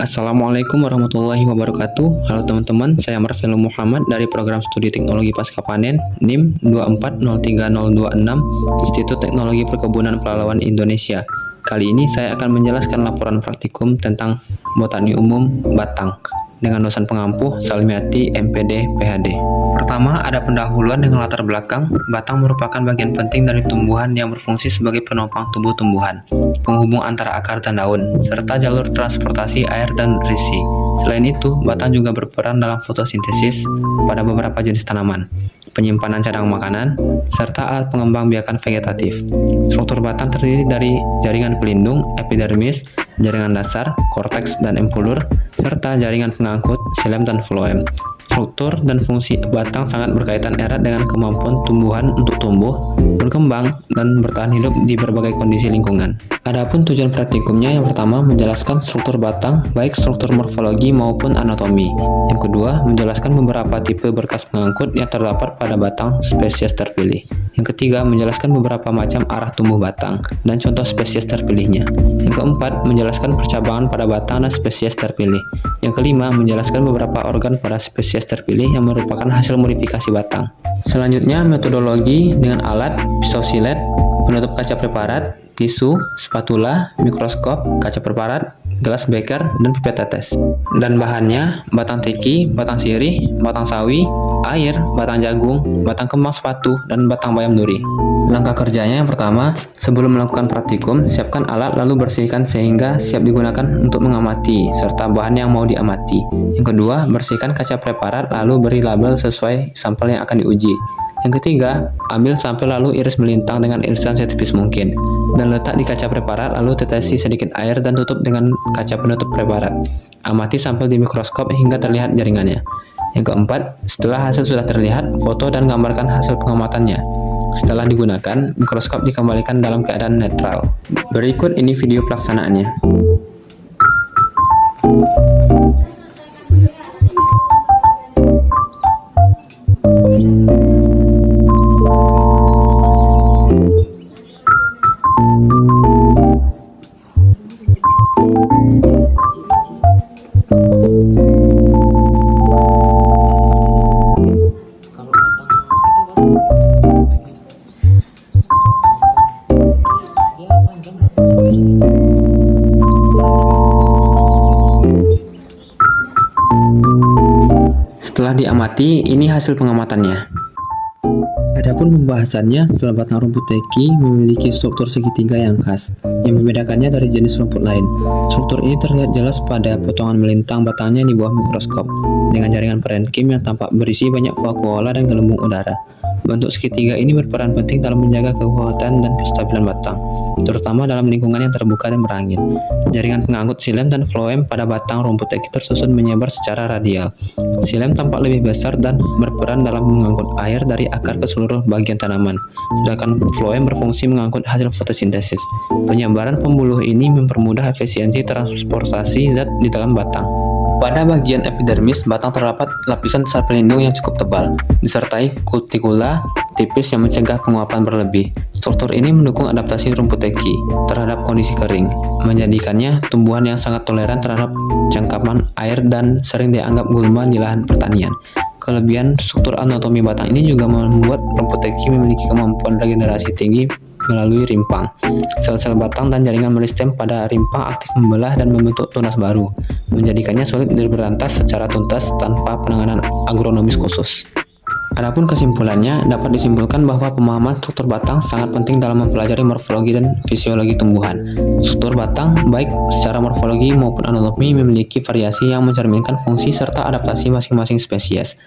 Assalamualaikum warahmatullahi wabarakatuh. Halo teman-teman, saya Marvelo Muhammad dari Program Studi Teknologi Pasca Panen NIM 2403026 Institut Teknologi Perkebunan Pelalawan Indonesia. Kali ini saya akan menjelaskan laporan praktikum tentang botani umum batang dengan dosen pengampu Salmiati MPD PhD. Pertama, ada pendahuluan dengan latar belakang. Batang merupakan bagian penting dari tumbuhan yang berfungsi sebagai penopang tubuh tumbuhan, penghubung antara akar dan daun, serta jalur transportasi air dan nutrisi. Selain itu, batang juga berperan dalam fotosintesis pada beberapa jenis tanaman, penyimpanan cadangan makanan, serta alat pengembang biakan vegetatif. Struktur batang terdiri dari jaringan pelindung, epidermis, jaringan dasar, korteks dan empulur, serta jaringan pengangkut, xilem dan floem. Struktur dan fungsi batang sangat berkaitan erat dengan kemampuan tumbuhan untuk tumbuh, berkembang, dan bertahan hidup di berbagai kondisi lingkungan. Adapun tujuan praktikumnya, yang pertama menjelaskan struktur batang, baik struktur morfologi maupun anatomi. Yang kedua, menjelaskan beberapa tipe berkas pengangkut yang terdapat pada batang spesies terpilih. Yang ketiga, menjelaskan beberapa macam arah tumbuh batang dan contoh spesies terpilihnya. Yang keempat, menjelaskan percabangan pada batang dan spesies terpilih. Yang kelima, menjelaskan beberapa organ pada spesies terpilih yang merupakan hasil modifikasi batang. Selanjutnya, metodologi dengan alat, pisau silet, penutup kaca preparat, tisu, spatula, mikroskop, kaca preparat, gelas beker, dan pipet tetes. Dan bahannya, batang teki, batang sirih, batang sawi, air, batang jagung, batang kembang sepatu, dan batang bayam duri. Langkah kerjanya yang pertama, sebelum melakukan praktikum, siapkan alat lalu bersihkan sehingga siap digunakan untuk mengamati, serta bahan yang mau diamati. Yang kedua, bersihkan kaca preparat lalu beri label sesuai sampel yang akan diuji. Yang ketiga, ambil sampel lalu iris melintang dengan irisan setipis mungkin, dan letak di kaca preparat lalu tetesi sedikit air dan tutup dengan kaca penutup preparat. Amati sampel di mikroskop hingga terlihat jaringannya. Yang keempat, setelah hasil sudah terlihat, foto dan gambarkan hasil pengamatannya. Setelah digunakan, mikroskop dikembalikan dalam keadaan netral. Berikut ini video pelaksanaannya. Setelah diamati, ini hasil pengamatannya. Adapun pembahasannya, sel batang rumput teki memiliki struktur segitiga yang khas, yang membedakannya dari jenis rumput lain. Struktur ini terlihat jelas pada potongan melintang batangnya di bawah mikroskop, dengan jaringan parenkim yang tampak berisi banyak vakuola dan gelembung udara. Bentuk segitiga ini berperan penting dalam menjaga kekuatan dan kestabilan batang, terutama dalam lingkungan yang terbuka dan berangin. Jaringan pengangkut xilem dan floem pada batang rumput teki tersusun menyebar secara radial. Xilem tampak lebih besar dan berperan dalam mengangkut air dari akar ke seluruh bagian tanaman, sedangkan floem berfungsi mengangkut hasil fotosintesis. Penyebaran pembuluh ini mempermudah efisiensi transportasi zat di dalam batang. Pada bagian epidermis, batang terdapat lapisan sel pelindung yang cukup tebal, disertai kutikula tipis yang mencegah penguapan berlebih. Struktur ini mendukung adaptasi rumput teki terhadap kondisi kering, menjadikannya tumbuhan yang sangat toleran terhadap cengkaman air dan sering dianggap gulma di lahan pertanian. Kelebihan struktur anatomi batang ini juga membuat rumput teki memiliki kemampuan regenerasi tinggi melalui rimpang. Sel-sel batang dan jaringan meristem pada rimpang aktif membelah dan membentuk tunas baru, menjadikannya sulit diberantas secara tuntas tanpa penanganan agronomis khusus. Adapun kesimpulannya, dapat disimpulkan bahwa pemahaman struktur batang sangat penting dalam mempelajari morfologi dan fisiologi tumbuhan. Struktur batang, baik secara morfologi maupun anatomi, memiliki variasi yang mencerminkan fungsi serta adaptasi masing-masing spesies.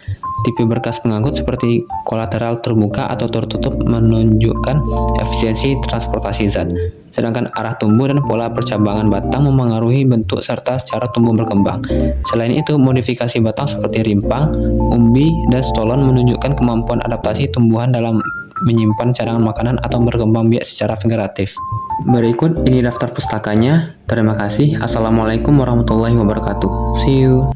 Tipe berkas pengangkut seperti kolateral terbuka atau tertutup menunjukkan efisiensi transportasi zat, sedangkan arah tumbuh dan pola percabangan batang memengaruhi bentuk serta cara tumbuh berkembang. Selain itu, modifikasi batang seperti rimpang, umbi, dan stolon menunjukkan kemampuan adaptasi tumbuhan dalam menyimpan cadangan makanan atau berkembang biak secara vegetatif. Berikut ini daftar pustakanya. Terima kasih. Assalamualaikum warahmatullahi wabarakatuh. See you.